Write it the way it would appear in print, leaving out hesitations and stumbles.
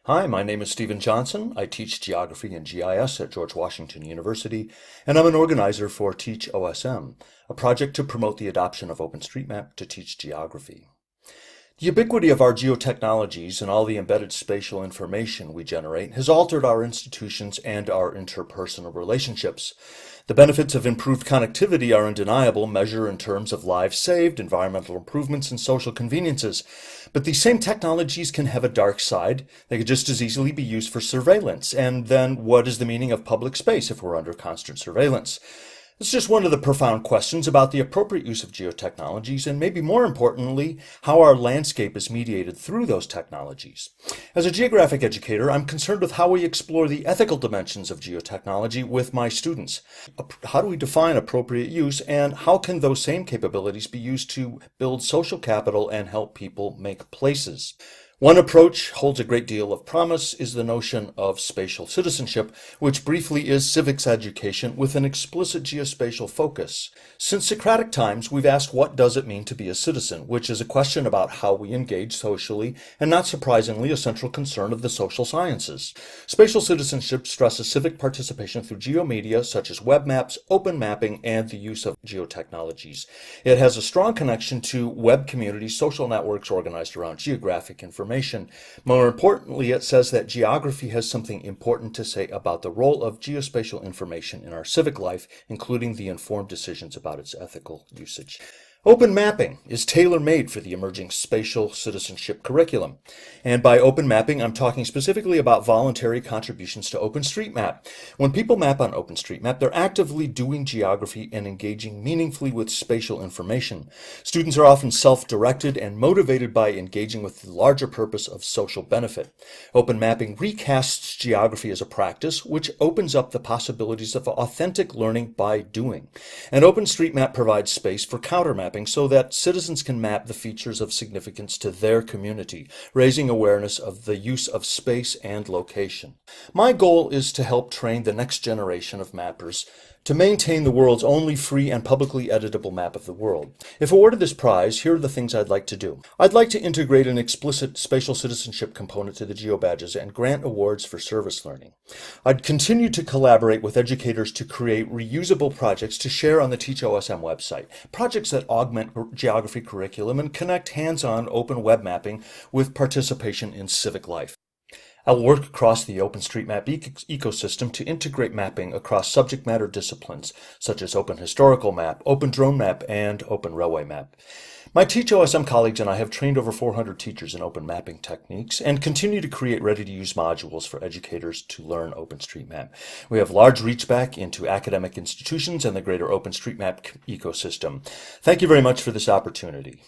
Hi, my name is Stephen Johnson. I teach geography and GIS at George Washington University, and I'm an organizer for Teach OSM, a project to promote the adoption of OpenStreetMap to teach geography. The ubiquity of our geotechnologies and all the embedded spatial information we generate has altered our institutions and our interpersonal relationships. The benefits of improved connectivity are undeniable, measured in terms of lives saved, environmental improvements, and social conveniences. But these same technologies can have a dark side. They could just as easily be used for surveillance. And then what is the meaning of public space if we're under constant surveillance? It's just one of the profound questions about the appropriate use of geotechnologies and maybe more importantly, how our landscape is mediated through those technologies. As a geographic educator, I'm concerned with how we explore the ethical dimensions of geotechnology with my students. How do we define appropriate use and how can those same capabilities be used to build social capital and help people make places? One approach holds a great deal of promise is the notion of spatial citizenship, which briefly is civics education with an explicit geospatial focus. Since Socratic times, we've asked what does it mean to be a citizen, which is a question about how we engage socially and not surprisingly a central concern of the social sciences. Spatial citizenship stresses civic participation through geomedia such as web maps, open mapping, and the use of geotechnologies. It has a strong connection to web communities, social networks organized around geographic information. More importantly, it says that geography has something important to say about the role of geospatial information in our civic life, including the informed decisions about its ethical usage. Open mapping is tailor-made for the emerging spatial citizenship curriculum. And by open mapping, I'm talking specifically about voluntary contributions to OpenStreetMap. When people map on OpenStreetMap, they're actively doing geography and engaging meaningfully with spatial information. Students are often self-directed and motivated by engaging with the larger purpose of social benefit. Open mapping recasts geography as a practice, which opens up the possibilities of authentic learning by doing. And OpenStreetMap provides space for countermapping so that citizens can map the features of significance to their community, raising awareness of the use of space and location. My goal is to help train the next generation of mappers to maintain the world's only free and publicly editable map of the world. If awarded this prize, here are the things I'd like to do. I'd like to integrate an explicit spatial citizenship component to the GeoBadges and grant awards for service learning. I'd continue to collaborate with educators to create reusable projects to share on the Teach OSM website, projects that augment geography curriculum and connect hands-on open web mapping with participation in civic life. I'll work across the OpenStreetMap ecosystem to integrate mapping across subject matter disciplines, such as Open Historical Map, Open Drone Map, and Open Railway Map. My Teach OSM colleagues and I have trained over 400 teachers in open mapping techniques and continue to create ready-to-use modules for educators to learn OpenStreetMap. We have large reach back into academic institutions and the greater OpenStreetMap ecosystem. Thank you very much for this opportunity.